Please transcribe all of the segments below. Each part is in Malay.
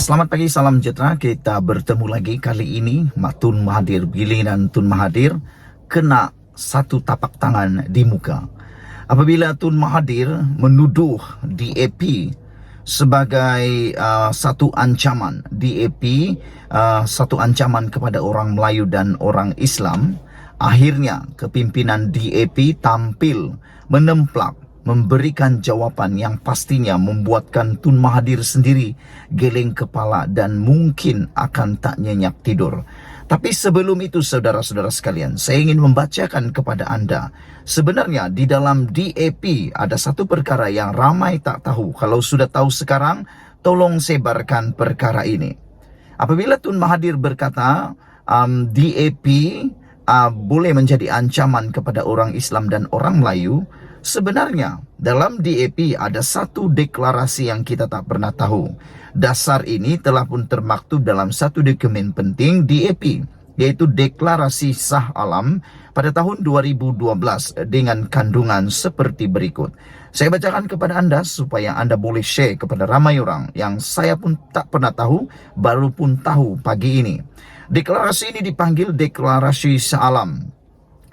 Selamat pagi, salam sejahtera. Kita bertemu lagi kali ini. Tun Mahathir, giliran Tun Mahathir kena satu tapak tangan di muka. Apabila Tun Mahathir menuduh DAP sebagai satu ancaman, DAP satu ancaman kepada orang Melayu dan orang Islam, akhirnya kepimpinan DAP tampil menemplak, memberikan jawapan yang pastinya membuatkan Tun Mahathir sendiri geleng kepala dan mungkin akan tak nyenyak tidur. Tapi sebelum itu, saudara-saudara sekalian, saya ingin membacakan kepada anda. Sebenarnya di dalam DAP ada satu perkara yang ramai tak tahu. Kalau sudah tahu sekarang, tolong sebarkan perkara ini. Apabila Tun Mahathir berkata DAP boleh menjadi ancaman kepada orang Islam dan orang Melayu, sebenarnya dalam DAP ada satu deklarasi yang kita tak pernah tahu. Dasar ini telah pun termaktub dalam satu dokumen penting DAP, yaitu Deklarasi Shah Alam pada tahun 2012 dengan kandungan seperti berikut. Saya bacakan kepada anda supaya anda boleh share kepada ramai orang yang saya pun tak pernah tahu, baru pun tahu pagi ini. Deklarasi ini dipanggil Deklarasi Shah Alam.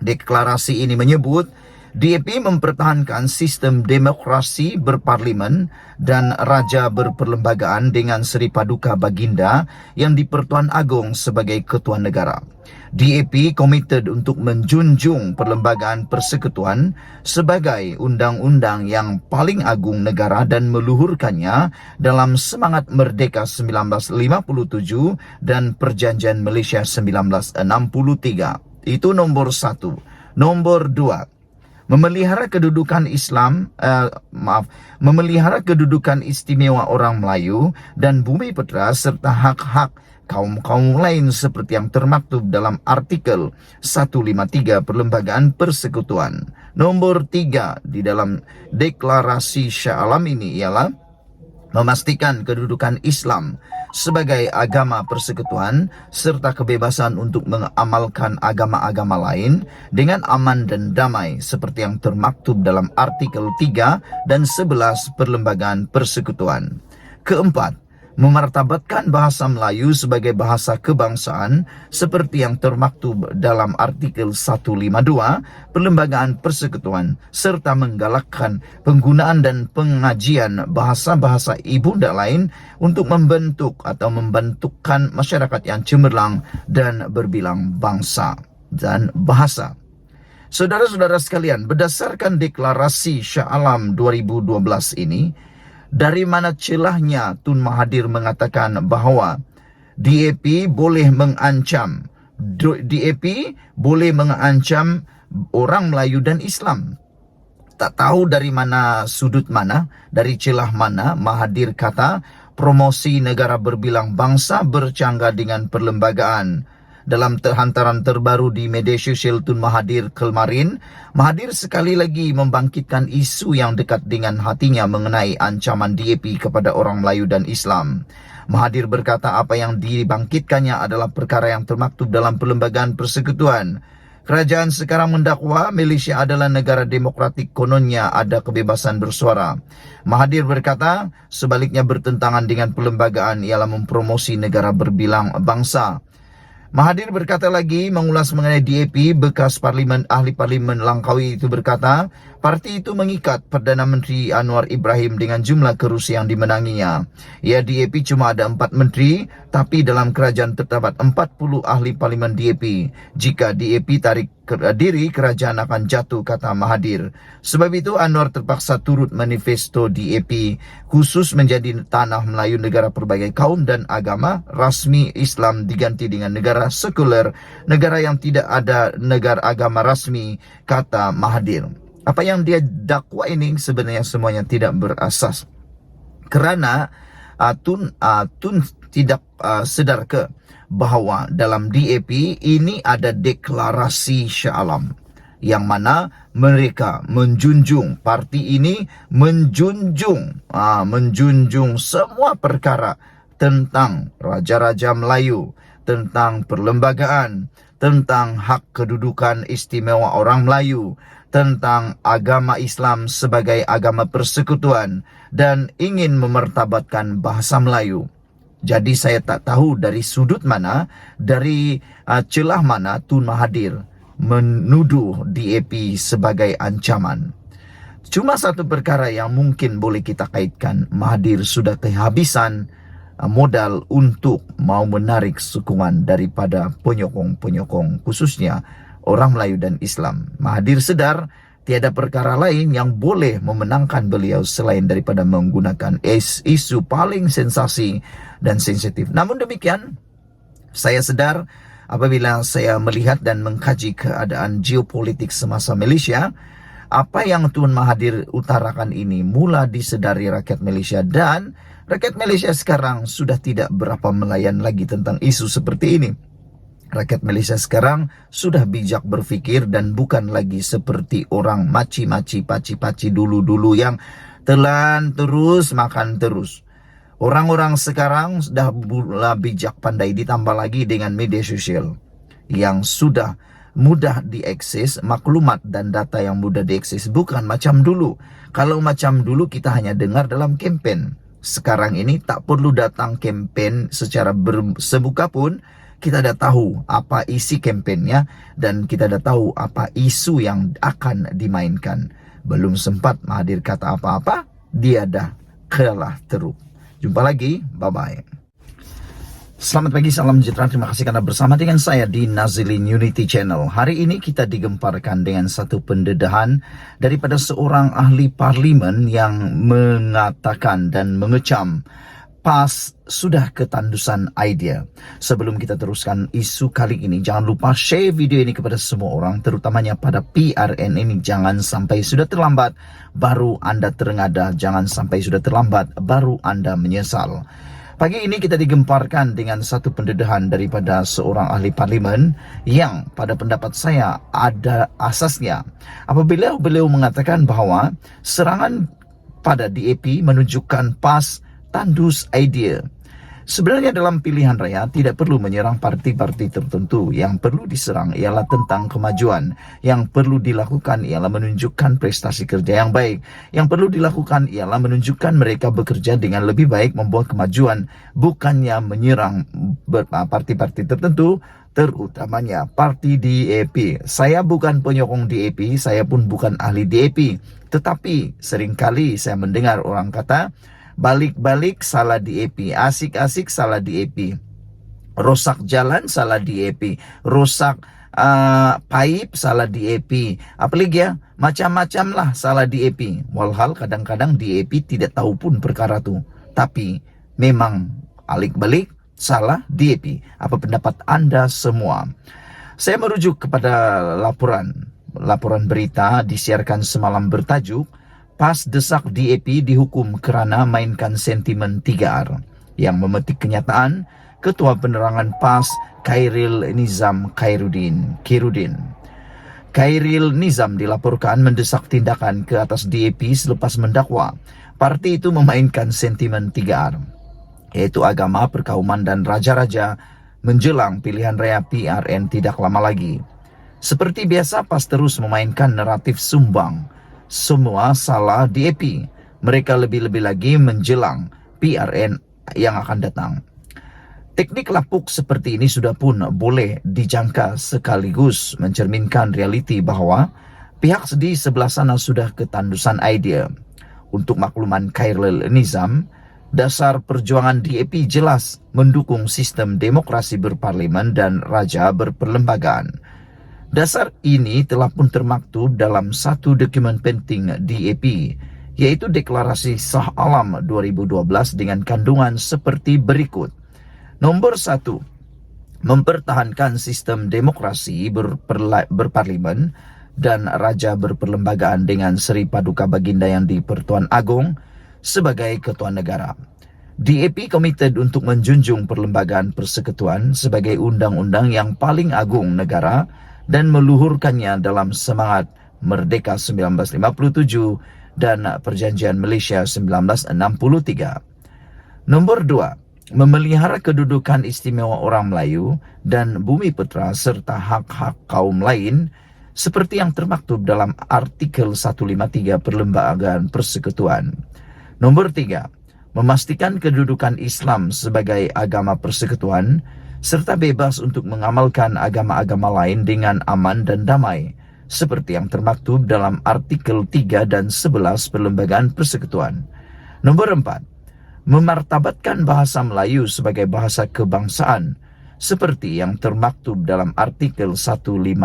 Deklarasi ini menyebut DAP mempertahankan sistem demokrasi berparlimen dan raja berperlembagaan dengan Seri Paduka Baginda yang di-Pertuan Agong sebagai ketua negara. DAP komited untuk menjunjung perlembagaan persekutuan sebagai undang-undang yang paling agung negara dan meluhurkannya dalam semangat Merdeka 1957 dan Perjanjian Malaysia 1963. Itu nomor satu. Nomor dua, memelihara kedudukan memelihara kedudukan istimewa orang Melayu dan Bumi Putra serta hak-hak kaum-kaum lain seperti yang termaktub dalam artikel 153 Perlembagaan Persekutuan. Nomor 3 di dalam Deklarasi Shah Alam ini ialah memastikan kedudukan Islam sebagai agama persekutuan serta kebebasan untuk mengamalkan agama-agama lain dengan aman dan damai seperti yang termaktub dalam artikel 3 dan 11 Perlembagaan Persekutuan. Keempat, memartabatkan bahasa Melayu sebagai bahasa kebangsaan seperti yang termaktub dalam artikel 152 Perlembagaan Persekutuan serta menggalakkan penggunaan dan pengajian bahasa-bahasa ibunda lain untuk membentuk atau membentukkan masyarakat yang cemerlang dan berbilang bangsa dan bahasa. Saudara-saudara sekalian, berdasarkan Deklarasi Shah Alam 2012 ini, dari mana celahnya Tun Mahathir mengatakan bahawa DAP boleh mengancam orang Melayu dan Islam? Tak tahu dari mana sudut mana, dari celah mana Mahathir kata promosi negara berbilang bangsa bercanggah dengan perlembagaan. Dalam hantaran terbaru di media sosial Tun Mahathir kemarin, Mahathir sekali lagi membangkitkan isu yang dekat dengan hatinya mengenai ancaman DAP kepada orang Melayu dan Islam. Mahathir berkata apa yang dibangkitkannya adalah perkara yang termaktub dalam Perlembagaan Persekutuan. Kerajaan sekarang mendakwa Malaysia adalah negara demokratik, kononnya ada kebebasan bersuara. Mahathir berkata sebaliknya bertentangan dengan perlembagaan ialah mempromosi negara berbilang bangsa. Mahathir berkata lagi mengulas mengenai DAP, bekas ahli parlimen Langkawi itu berkata, parti itu mengikat Perdana Menteri Anwar Ibrahim dengan jumlah kerusi yang dimenanginya. Ya, DAP cuma ada 4 menteri, tapi dalam kerajaan terdapat 40 ahli parlimen DAP. Jika DAP tarik diri, kerajaan akan jatuh, kata Mahathir. Sebab itu Anwar terpaksa turut manifesto DAP khusus menjadi tanah Melayu negara pelbagai kaum dan agama, rasmi Islam diganti dengan negara sekuler, negara yang tidak ada negara agama rasmi, kata Mahathir. Apa yang dia dakwa ini sebenarnya semuanya tidak berasas. Kerana Tun tidak sedar ke bahawa dalam DAP ini ada Deklarasi Shah Alam yang mana mereka menjunjung, parti ini menjunjung semua perkara tentang raja-raja Melayu, tentang perlembagaan, tentang hak kedudukan istimewa orang Melayu, tentang agama Islam sebagai agama persekutuan dan ingin memertabatkan bahasa Melayu. Jadi saya tak tahu dari sudut mana, dari celah mana Tun Mahathir menuduh DAP sebagai ancaman. Cuma satu perkara yang mungkin boleh kita kaitkan, Mahathir sudah kehabisan modal untuk mau menarik sokongan daripada penyokong-penyokong, khususnya orang Melayu dan Islam. Mahathir sedar tiada perkara lain yang boleh memenangkan beliau selain daripada menggunakan isu paling sensasi dan sensitif. Namun demikian, saya sedar apabila saya melihat dan mengkaji keadaan geopolitik semasa Malaysia, apa yang Tun Mahathir utarakan ini mula disedari rakyat Malaysia, dan rakyat Malaysia sekarang sudah tidak berapa melayan lagi tentang isu seperti ini. Rakyat Malaysia sekarang sudah bijak berfikir dan bukan lagi seperti orang maci-maci, paci-paci dulu-dulu yang telan terus, makan terus. Orang-orang sekarang sudah bijak pandai, ditambah lagi dengan media sosial yang sudah mudah diakses, maklumat dan data yang mudah diakses, bukan macam dulu. Kalau macam dulu kita hanya dengar dalam kempen. Sekarang ini tak perlu datang kempen secara sebuka pun, kita dah tahu apa isi kempennya dan kita dah tahu apa isu yang akan dimainkan. Belum sempat Mahathir kata apa-apa, dia dah kalah teruk. Jumpa lagi, bye-bye. Selamat pagi, salam sejahtera. Terima kasih karena bersama dengan saya di Nazilin Unity Channel. Hari ini kita digemparkan dengan satu pendedahan daripada seorang ahli parlimen yang mengatakan dan mengecam PAS sudah ketandusan idea. Sebelum kita teruskan isu kali ini, jangan lupa share video ini kepada semua orang, terutamanya pada PRN ini. Jangan sampai sudah terlambat baru Anda terengada, jangan sampai sudah terlambat baru Anda menyesal. Pagi ini kita digemparkan dengan satu pendedahan daripada seorang ahli parlimen yang pada pendapat saya ada asasnya. Apabila beliau mengatakan bahawa serangan pada DAP menunjukkan PAS tandus idea. Sebenarnya dalam pilihan raya tidak perlu menyerang parti-parti tertentu. Yang perlu diserang ialah tentang kemajuan. Yang perlu dilakukan ialah menunjukkan prestasi kerja yang baik. Yang perlu dilakukan ialah menunjukkan mereka bekerja dengan lebih baik, membuat kemajuan, bukannya menyerang parti-parti tertentu, terutamanya parti DAP. Saya bukan penyokong DAP, saya pun bukan ahli DAP. Tetapi seringkali saya mendengar orang kata, balik-balik salah DAP, asik-asik salah DAP, rosak jalan salah DAP, rosak pipe salah DAP, apalagi ya, macam-macam lah salah DAP. Walhal kadang-kadang DAP tidak tahu pun perkara tu, tapi memang alik-balik salah DAP. Apa pendapat Anda semua? Saya merujuk kepada laporan berita disiarkan semalam bertajuk PAS desak DAP dihukum kerana mainkan sentimen 3R. Yang memetik kenyataan, Ketua Penerangan PAS Khairil Nizam Khairuddin. Khairil Nizam dilaporkan mendesak tindakan ke atas DAP selepas mendakwa parti itu memainkan sentimen 3R, yaitu agama, perkauman dan raja-raja menjelang pilihan raya PRN tidak lama lagi. Seperti biasa, PAS terus memainkan naratif sumbang. Semua salah DAP. Mereka lebih-lebih lagi menjelang PRN yang akan datang. Teknik lapuk seperti ini sudah pun boleh dijangka, sekaligus mencerminkan realiti bahawa pihak di sebelah sana sudah ketandusan idea. Untuk makluman Khairil Nizam, dasar perjuangan DAP jelas mendukung sistem demokrasi berparlimen dan raja berperlembagaan. Dasar ini telah pun termaktub dalam satu dokumen penting DAP, yaitu Deklarasi Shah Alam 2012 dengan kandungan seperti berikut. Nombor 1, mempertahankan sistem demokrasi berparlimen dan raja berperlembagaan dengan Seri Paduka Baginda Yang di-Pertuan Agong sebagai Ketua Negara. DAP komited untuk menjunjung perlembagaan persekutuan sebagai undang-undang yang paling agung negara dan meluhurkannya dalam semangat Merdeka 1957 dan Perjanjian Malaysia 1963. Nombor 2, memelihara kedudukan istimewa orang Melayu dan bumi putera serta hak-hak kaum lain seperti yang termaktub dalam artikel 153 Perlembagaan Persekutuan. Nombor 3, memastikan kedudukan Islam sebagai agama persekutuan, serta bebas untuk mengamalkan agama-agama lain dengan aman dan damai, seperti yang termaktub dalam artikel 3 dan 11 Perlembagaan Persekutuan. Nomor 4, memartabatkan bahasa Melayu sebagai bahasa kebangsaan, seperti yang termaktub dalam artikel 152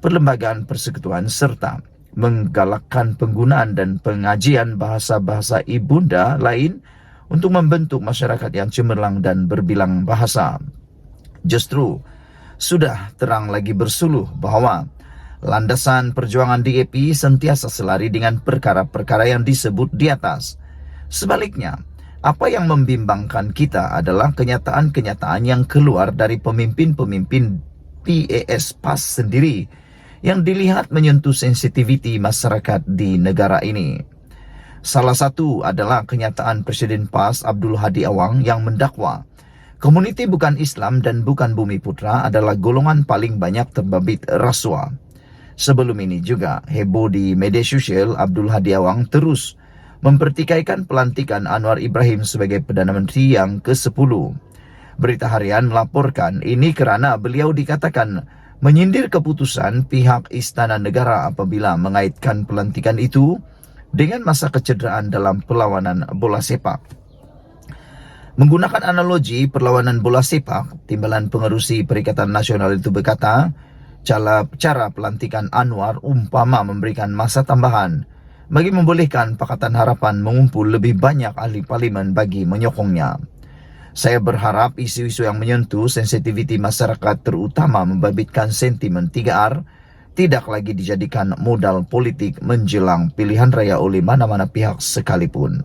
Perlembagaan Persekutuan, serta menggalakkan penggunaan dan pengajian bahasa-bahasa ibunda lain untuk membentuk masyarakat yang cemerlang dan berbilang bahasa. Justru sudah terang lagi bersuluh bahwa landasan perjuangan DAP sentiasa selari dengan perkara-perkara yang disebut di atas. Sebaliknya, apa yang membimbangkan kita adalah kenyataan-kenyataan yang keluar dari pemimpin-pemimpin PAS PAS sendiri yang dilihat menyentuh sensitiviti masyarakat di negara ini. Salah satu adalah kenyataan Presiden PAS Abdul Hadi Awang yang mendakwa komuniti bukan Islam dan bukan Bumi Putra adalah golongan paling banyak terbabit rasuah. Sebelum ini juga heboh di media sosial, Abdul Hadi Awang terus mempertikaikan pelantikan Anwar Ibrahim sebagai Perdana Menteri yang ke-10. Berita Harian melaporkan ini kerana beliau dikatakan menyindir keputusan pihak Istana Negara apabila mengaitkan pelantikan itu dengan masa kecederaan dalam perlawanan bola sepak. Menggunakan analogi perlawanan bola sepak, Timbalan Pengerusi Perikatan Nasional itu berkata, cara pelantikan Anwar umpama memberikan masa tambahan bagi membolehkan Pakatan Harapan mengumpul lebih banyak ahli parlimen bagi menyokongnya. Saya berharap isu-isu yang menyentuh sensitiviti masyarakat terutama membabitkan sentimen 3R tidak lagi dijadikan modal politik menjelang pilihan raya oleh mana-mana pihak sekalipun.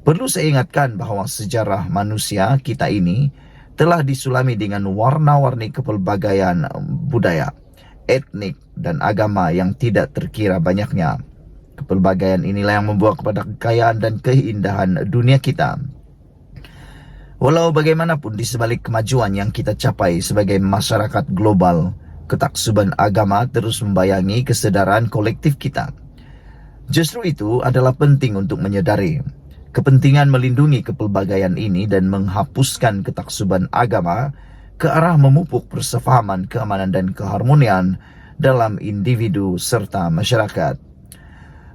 Perlu saya ingatkan bahawa sejarah manusia kita ini telah disulami dengan warna-warni kepelbagaian budaya, etnik dan agama yang tidak terkira banyaknya. Kepelbagaian inilah yang membawa kepada kekayaan dan keindahan dunia kita. Walau bagaimanapun di sebalik kemajuan yang kita capai sebagai masyarakat global, ketaksuban agama terus membayangi kesedaran kolektif kita. Justru itu adalah penting untuk menyadari kepentingan melindungi kepelbagaian ini dan menghapuskan ketaksuban agama ke arah memupuk persefahaman, keamanan dan keharmonian dalam individu serta masyarakat.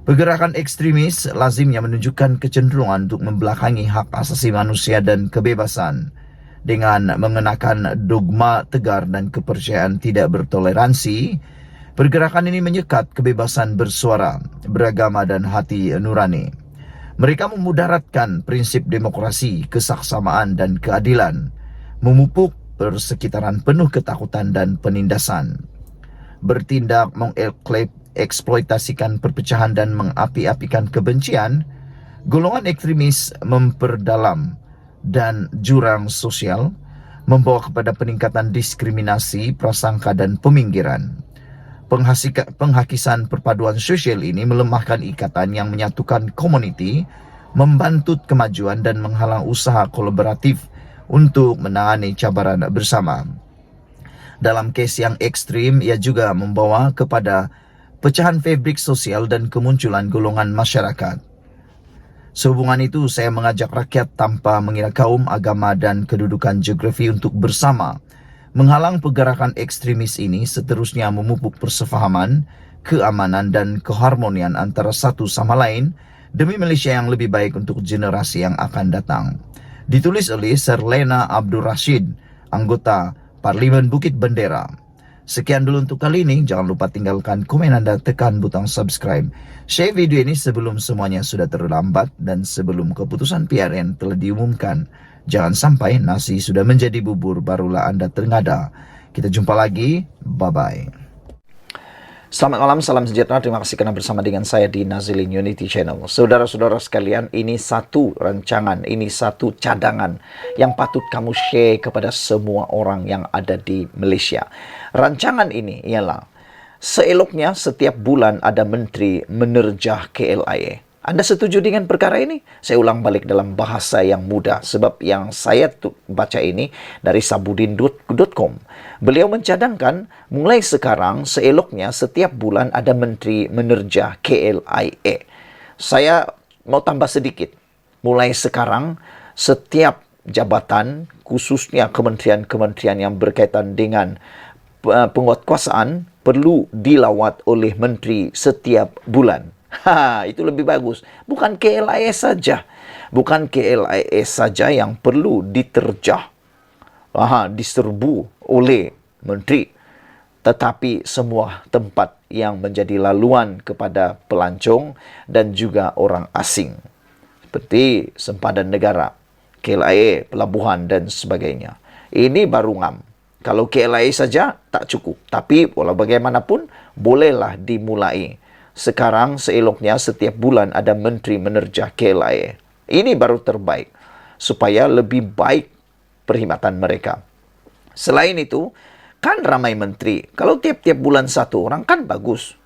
Pergerakan ekstremis lazimnya menunjukkan kecenderungan untuk membelakangi hak asasi manusia dan kebebasan dengan mengenakan dogma tegar dan kepercayaan tidak bertoleransi. Pergerakan ini menyekat kebebasan bersuara, beragama dan hati nurani. Mereka memudaratkan prinsip demokrasi, kesaksamaan dan keadilan, memupuk persekitaran penuh ketakutan dan penindasan, bertindak eksploitasikan perpecahan dan mengapi-apikan kebencian. Golongan ekstremis memperdalam dan jurang sosial, membawa kepada peningkatan diskriminasi, prasangka dan peminggiran. Penghakisan perpaduan sosial ini melemahkan ikatan yang menyatukan komuniti, membantut kemajuan dan menghalang usaha kolaboratif untuk menangani cabaran bersama. Dalam kes yang ekstrim, ia juga membawa kepada pecahan fabrik sosial dan kemunculan golongan masyarakat. Sehubungan itu, saya mengajak rakyat tanpa mengira kaum, agama dan kedudukan geografi untuk bersama menghalang pergerakan ekstremis ini, seterusnya memupuk persefahaman, keamanan dan keharmonian antara satu sama lain demi Malaysia yang lebih baik untuk generasi yang akan datang. Ditulis oleh Sir Lena Abdul Rashid, anggota Parlimen Bukit Bendera. Sekian dulu untuk kali ini. Jangan lupa tinggalkan komen anda, tekan butang subscribe. Share video ini sebelum semuanya sudah terlambat dan sebelum keputusan PRN telah diumumkan. Jangan sampai nasi sudah menjadi bubur barulah anda terngada. Kita jumpa lagi. Bye-bye. Selamat malam, salam sejahtera. Terima kasih kerana bersama dengan saya di Nazilin Unity Channel. Saudara-saudara sekalian, ini satu rancangan, ini satu cadangan yang patut kamu share kepada semua orang yang ada di Malaysia. Rancangan ini ialah seeloknya setiap bulan ada menteri menerjah KLIA. Anda setuju dengan perkara ini? Saya ulang balik dalam bahasa yang mudah sebab yang saya baca ini dari sabudin.com. Beliau mencadangkan mulai sekarang seeloknya setiap bulan ada menteri menerjah KLIA. Saya mau tambah sedikit. mulai sekarang setiap jabatan, khususnya kementerian-kementerian yang berkaitan dengan penguatkuasaan, perlu dilawat oleh menteri setiap bulan. Itu lebih bagus. Bukan KLIS saja. Bukan KLIS saja yang perlu diterjah, diserbu oleh menteri, tetapi semua tempat yang menjadi laluan kepada pelancong dan juga orang asing, seperti sempadan negara, KLIA, pelabuhan dan sebagainya. Ini baru ngam. Kalau KLIA saja tak cukup. Tapi walau bagaimanapun, bolehlah dimulai. Sekarang seeloknya setiap bulan ada menteri menerjah KLIA. Ini baru terbaik, supaya lebih baik perkhidmatan mereka. Selain itu, kan ramai menteri. Kalau tiap-tiap bulan satu orang kan bagus.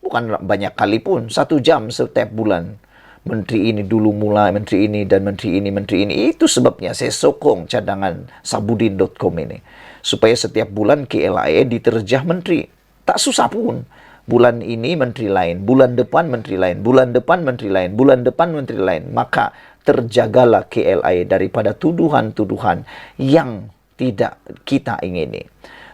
Bukan banyak kali pun, 1 jam setiap bulan. Menteri ini dulu mulai, menteri ini dan menteri ini, menteri ini. Itu sebabnya saya sokong cadangan sabudin.com ini. Supaya setiap bulan KLIA diterjah menteri. Tak susah pun. Bulan ini menteri lain, bulan depan menteri lain, bulan depan menteri lain, bulan depan menteri lain. Maka terjagalah KLIA daripada tuduhan-tuduhan yang tidak kita ingini.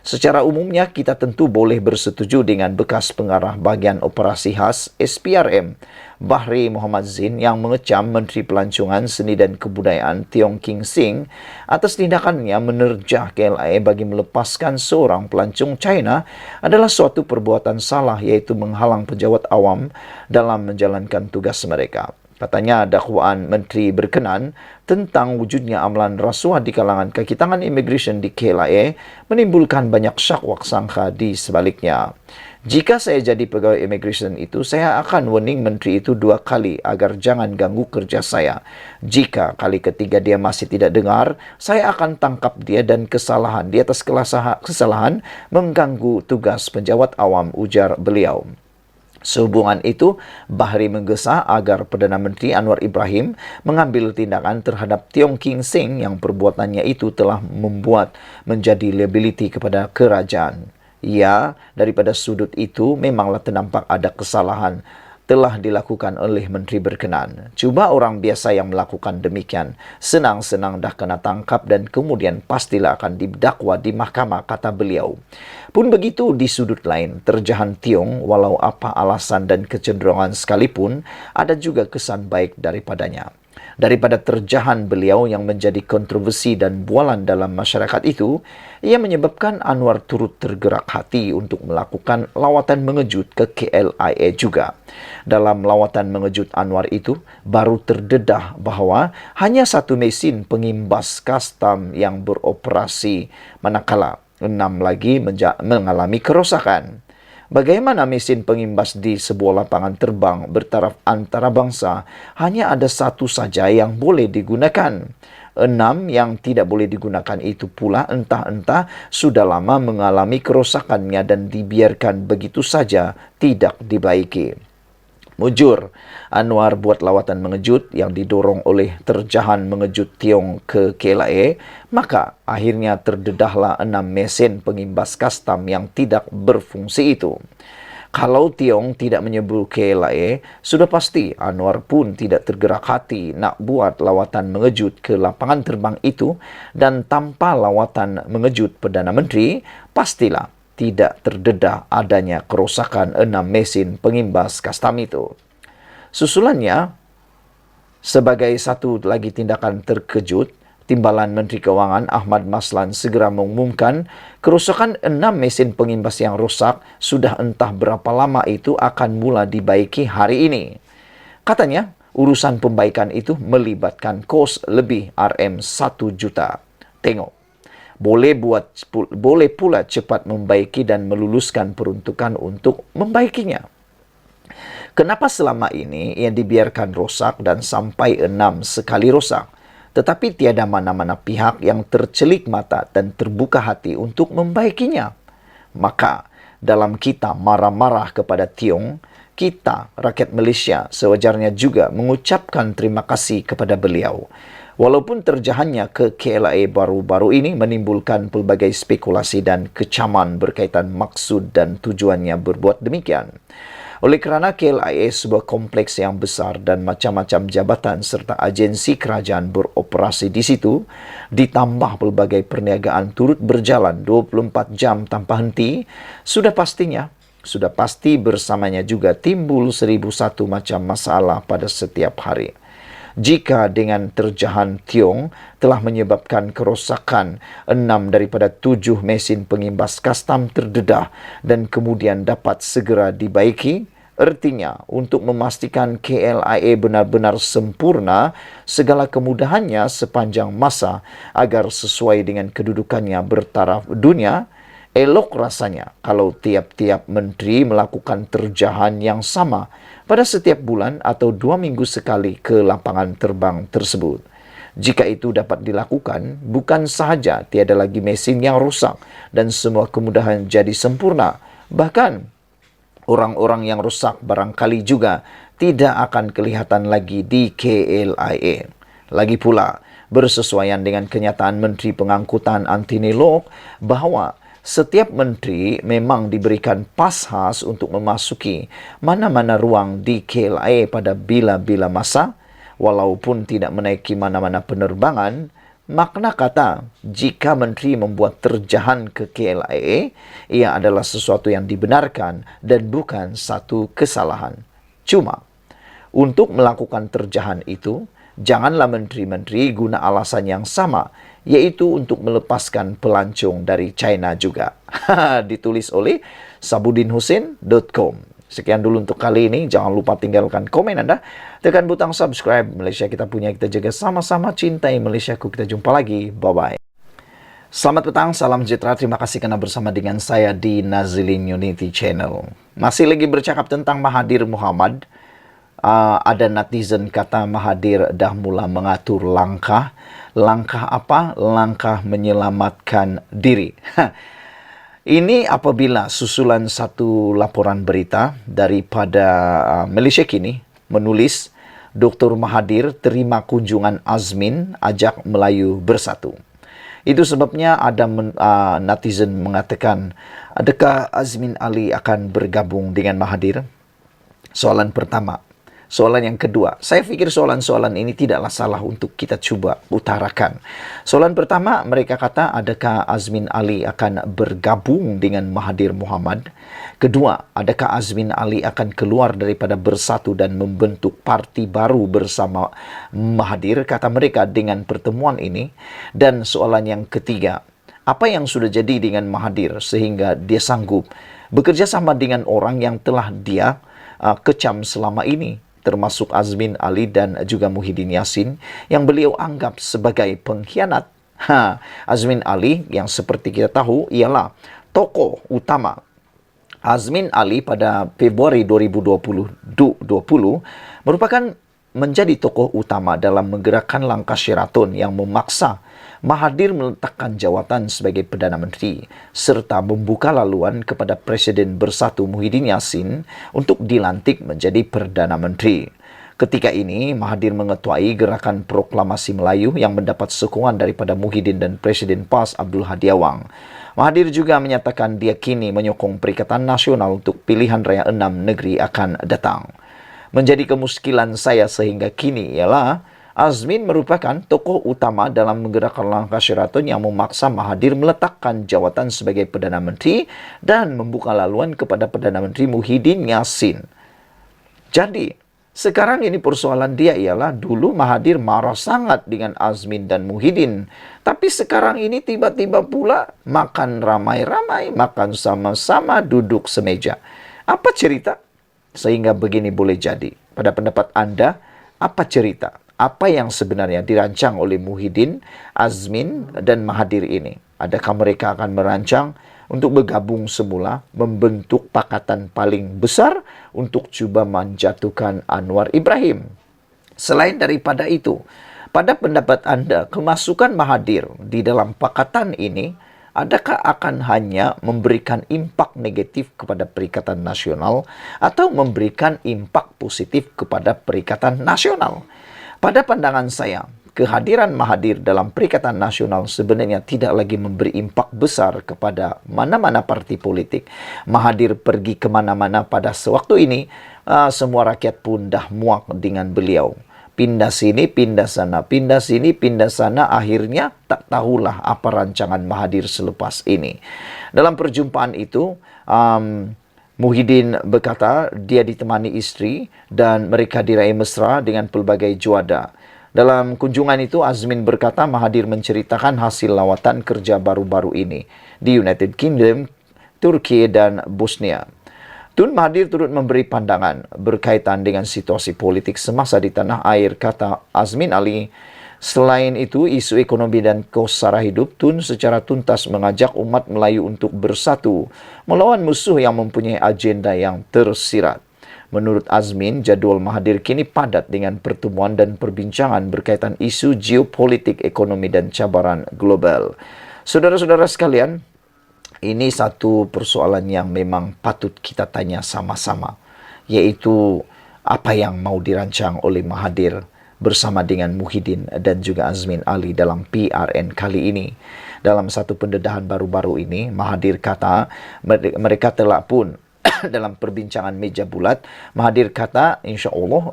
Secara umumnya kita tentu boleh bersetuju dengan bekas pengarah bagian operasi khas SPRM Bahri Muhammad Zin yang mengecam Menteri Pelancongan Seni dan Kebudayaan Tiong King Sing atas tindakannya menerjah KLIA bagi melepaskan seorang pelancong China adalah suatu perbuatan salah, yaitu menghalang pejabat awam dalam menjalankan tugas mereka. Katanya dakwaan menteri berkenan tentang wujudnya amalan rasuah di kalangan kaki tangan immigration di KLIA menimbulkan banyak syak waksangka di sebaliknya. Jika saya jadi pegawai immigration itu, saya akan warning menteri itu 2 kali agar jangan ganggu kerja saya. Jika kali ketiga dia masih tidak dengar, saya akan tangkap dia dan kesalahan di atas kesalahan mengganggu tugas penjawat awam, ujar beliau. Sehubungan itu, Bahri menggesa agar Perdana Menteri Anwar Ibrahim mengambil tindakan terhadap Tiong King Sing yang perbuatannya itu telah membuat menjadi liability kepada kerajaan. Ya, daripada sudut itu memanglah ternampak ada kesalahan telah dilakukan oleh menteri berkenan. Cuba orang biasa yang melakukan demikian, senang-senang dah kena tangkap dan kemudian pastilah akan didakwa di mahkamah, kata beliau. Pun begitu di sudut lain, terjahan Tiong walau apa alasan dan kecenderungan sekalipun, ada juga kesan baik daripadanya. Daripada terjahan beliau yang menjadi kontroversi dan bualan dalam masyarakat itu, ia menyebabkan Anwar turut tergerak hati untuk melakukan lawatan mengejut ke KLIA juga. Dalam lawatan mengejut Anwar itu, baru terdedah bahawa hanya 1 mesin pengimbas kastam yang beroperasi, manakala 6 lagi mengalami kerosakan. Bagaimana mesin pengimbas di sebuah lapangan terbang bertaraf antarabangsa hanya ada 1 saja yang boleh digunakan. 6 yang tidak boleh digunakan itu pula entah-entah sudah lama mengalami kerosakannya dan dibiarkan begitu saja, tidak dibaiki. Mujur, Anwar buat lawatan mengejut yang didorong oleh terjahan mengejut Tiong ke KLIA, maka akhirnya terdedahlah 6 mesin pengimbas kastam yang tidak berfungsi itu. Kalau Tiong tidak menyebut KLIA, sudah pasti Anwar pun tidak tergerak hati nak buat lawatan mengejut ke lapangan terbang itu, dan tanpa lawatan mengejut Perdana Menteri, pastilah tidak terdedah adanya kerosakan 6 mesin pengimbas kastam itu. Susulannya, sebagai satu lagi tindakan terkejut, Timbalan Menteri Keuangan Ahmad Maslan segera mengumumkan kerosakan 6 mesin pengimbas yang rosak sudah entah berapa lama itu akan mula dibaiki hari ini. Katanya, urusan pembaikan itu melibatkan kos lebih RM1 juta. Tengok. Boleh pula cepat membaiki dan meluluskan peruntukan untuk membaikinya. Kenapa selama ini ia dibiarkan rosak dan sampai 6 sekali rosak, tetapi tiada mana-mana pihak yang tercelik mata dan terbuka hati untuk membaikinya? Maka dalam kita marah-marah kepada Tiong, kita, rakyat Malaysia, sewajarnya juga mengucapkan terima kasih kepada beliau. Walaupun terjahannya ke KLIA baru-baru ini menimbulkan pelbagai spekulasi dan kecaman berkaitan maksud dan tujuannya berbuat demikian. Oleh kerana KLIA sebuah kompleks yang besar dan macam-macam jabatan serta agensi kerajaan beroperasi di situ, ditambah pelbagai perniagaan turut berjalan 24 jam tanpa henti, sudah pasti bersamanya juga timbul 1001 macam masalah pada setiap hari. Jika dengan terjahan Tiong telah menyebabkan kerosakan 6 daripada 7 mesin pengimbas kastam terdedah dan kemudian dapat segera dibaiki, artinya untuk memastikan KLIA benar-benar sempurna segala kemudahannya sepanjang masa agar sesuai dengan kedudukannya bertaraf dunia, elok rasanya kalau tiap-tiap menteri melakukan terjahan yang sama pada setiap bulan atau 2 minggu sekali ke lapangan terbang tersebut. Jika itu dapat dilakukan, bukan sahaja tiada lagi mesin yang rosak dan semua kemudahan jadi sempurna, bahkan orang-orang yang rosak barangkali juga tidak akan kelihatan lagi di KLIA. Lagi pula, bersesuaian dengan kenyataan Menteri Pengangkutan Anthony Locke bahawa setiap menteri memang diberikan pas khas untuk memasuki mana-mana ruang di KLIA pada bila-bila masa, walaupun tidak menaiki mana-mana penerbangan. Makna kata, jika menteri membuat terjahan ke KLIA, ia adalah sesuatu yang dibenarkan dan bukan satu kesalahan. Cuma, untuk melakukan terjahan itu, janganlah menteri-menteri guna alasan yang sama, yaitu untuk melepaskan pelancong dari China juga. Ditulis oleh sabudinhusin.com. Sekian dulu untuk kali ini. Jangan lupa tinggalkan komen Anda. Tekan butang subscribe. Malaysia kita punya, kita jaga sama-sama. Cintai Malaysiaku. Kita jumpa lagi. Bye-bye. Selamat petang, salam sejahtera. Terima kasih karena bersama dengan saya di Nazilin Unity Channel. Masih lagi bercakap tentang Mahathir Mohamad. Ada netizen kata Mahathir dah mula mengatur langkah. Langkah apa? Langkah menyelamatkan diri. Ini apabila susulan satu laporan berita daripada Malaysia Kini menulis Dr. Mahathir terima kunjungan Azmin ajak Melayu bersatu. Itu sebabnya ada netizen mengatakan, adakah Azmin Ali akan bergabung dengan Mahathir? Soalan pertama. Soalan yang kedua, saya fikir soalan-soalan ini tidaklah salah untuk kita cuba utarakan. Soalan pertama, mereka kata, adakah Azmin Ali akan bergabung dengan Mahathir Mohamad? Kedua, adakah Azmin Ali akan keluar daripada bersatu dan membentuk parti baru bersama Mahathir? Kata mereka dengan pertemuan ini. Dan soalan yang ketiga, apa yang sudah jadi dengan Mahathir sehingga dia sanggup bekerja sama dengan orang yang telah dia kecam selama ini, termasuk Azmin Ali dan juga Muhyiddin Yassin yang beliau anggap sebagai pengkhianat. Azmin Ali yang seperti kita tahu ialah tokoh utama. Azmin Ali pada Februari 2020 merupakan menjadi tokoh utama dalam menggerakkan langkah Sheraton yang memaksa Mahathir meletakkan jawatan sebagai Perdana Menteri serta membuka laluan kepada Presiden Bersatu Muhyiddin Yassin untuk dilantik menjadi Perdana Menteri. Ketika ini, Mahathir mengetuai gerakan proklamasi Melayu yang mendapat sokongan daripada Muhyiddin dan Presiden PAS Abdul Hadi Awang. Mahathir juga menyatakan dia kini menyokong Perikatan Nasional untuk pilihan raya 6 negeri akan datang. Menjadi kemuskilan saya sehingga kini ialah Azmin merupakan tokoh utama dalam menggerakkan langkah Sheraton yang memaksa Mahathir meletakkan jawatan sebagai Perdana Menteri dan membuka laluan kepada Perdana Menteri Muhyiddin Yassin. Jadi, sekarang ini persoalan dia ialah dulu Mahathir marah sangat dengan Azmin dan Muhyiddin. Tapi sekarang ini tiba-tiba pula makan ramai-ramai, makan sama-sama, duduk semeja. Apa cerita? Sehingga begini boleh jadi. Pada pendapat Anda, apa cerita? Apa yang sebenarnya dirancang oleh Muhyiddin, Azmin dan Mahathir ini? Adakah mereka akan merancang untuk bergabung semula, membentuk pakatan paling besar untuk cuba menjatuhkan Anwar Ibrahim? Selain daripada itu, pada pendapat Anda, kemasukan Mahathir di dalam pakatan ini adakah akan hanya memberikan impak negatif kepada Perikatan Nasional atau memberikan impak positif kepada Perikatan Nasional? Pada pandangan saya, kehadiran Mahathir dalam Perikatan Nasional sebenarnya tidak lagi memberi impak besar kepada mana-mana parti politik. Mahathir pergi kemana-mana pada sewaktu ini, semua rakyat pun dah muak dengan beliau. Pindah sini, pindah sana, pindah sini, pindah sana, akhirnya tak tahulah apa rancangan Mahathir selepas ini. Dalam perjumpaan itu, Muhyiddin berkata dia ditemani isteri dan mereka diraih mesra dengan pelbagai juada. Dalam kunjungan itu, Azmin berkata Mahathir menceritakan hasil lawatan kerja baru-baru ini di United Kingdom, Turki dan Bosnia. Tun Mahathir turut memberi pandangan berkaitan dengan situasi politik semasa di tanah air, kata Azmin Ali. Selain itu, isu ekonomi dan kos sara hidup, Tun secara tuntas mengajak umat Melayu untuk bersatu melawan musuh yang mempunyai agenda yang tersirat. Menurut Azmin, jadual Mahathir kini padat dengan pertemuan dan perbincangan berkaitan isu geopolitik, ekonomi dan cabaran global. Saudara-saudara sekalian, ini satu persoalan yang memang patut kita tanya sama-sama, yaitu apa yang mau dirancang oleh Mahathir bersama dengan Muhyiddin dan juga Azmin Ali dalam PRN kali ini. Dalam satu pendedahan baru-baru ini, Mahathir kata mereka telah pun dalam perbincangan meja bulat, Mahathir kata insya Allah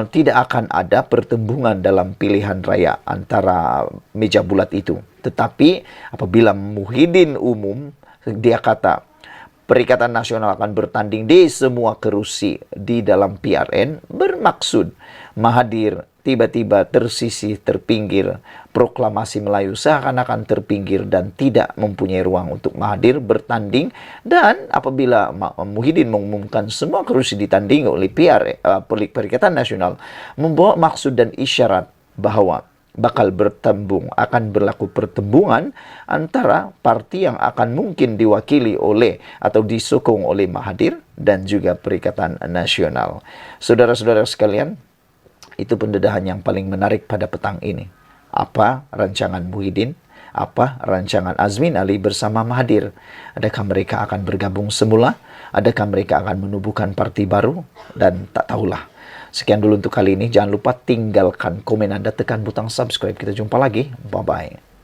tidak akan ada pertembungan dalam pilihan raya antara meja bulat itu. Tetapi apabila Muhyiddin umum, dia kata Perikatan Nasional akan bertanding di semua kerusi di dalam PRN, bermaksud Mahathir tiba-tiba tersisih, terpinggir. Proklamasi Melayu seakan-akan terpinggir dan tidak mempunyai ruang untuk Mahathir bertanding. Dan apabila Muhyiddin mengumumkan semua kerusi ditandingi oleh Perikatan Nasional, membawa maksud dan isyarat bahwa akan berlaku pertembungan antara parti yang akan mungkin diwakili oleh atau disokong oleh Mahathir dan juga Perikatan Nasional. Saudara-saudara sekalian, itu pendedahan yang paling menarik pada petang ini. Apa rancangan Muhyiddin? Apa rancangan Azmin Ali bersama Mahathir? Adakah mereka akan bergabung semula? Adakah mereka akan menubuhkan parti baru? Dan tak tahulah. Sekian dulu untuk kali ini. Jangan lupa tinggalkan komen Anda, tekan butang subscribe. Kita jumpa lagi. Bye-bye.